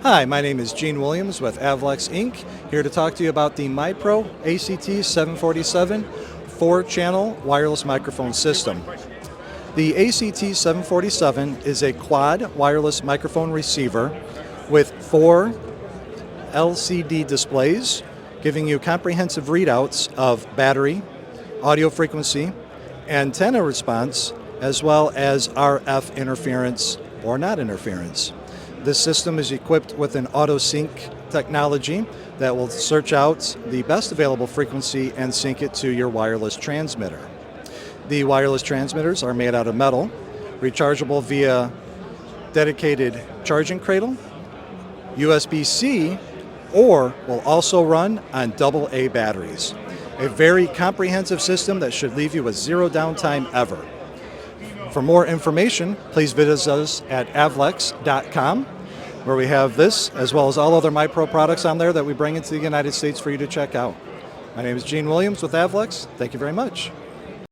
Hi, my name is Gene Williams with Avlex Inc. Here to talk to you about the MIPRO ACT-747 4-channel wireless microphone system. The ACT-747 is a quad wireless microphone receiver with 4 LCD displays, giving you comprehensive readouts of battery, audio frequency, antenna response, as well as RF interference or not interference. This system is equipped with an auto-sync technology that will search out the best available frequency and sync it to your wireless transmitter. The wireless transmitters are made out of metal, rechargeable via dedicated charging cradle, USB-C, or will also run on AA batteries. A very comprehensive system that should leave you with zero downtime ever. For more information, please visit us at avlex.com, where we have this as well as all other MIPRO products on there that we bring into the United States for you to check out. My name is Gene Williams with Avlex. Thank you very much.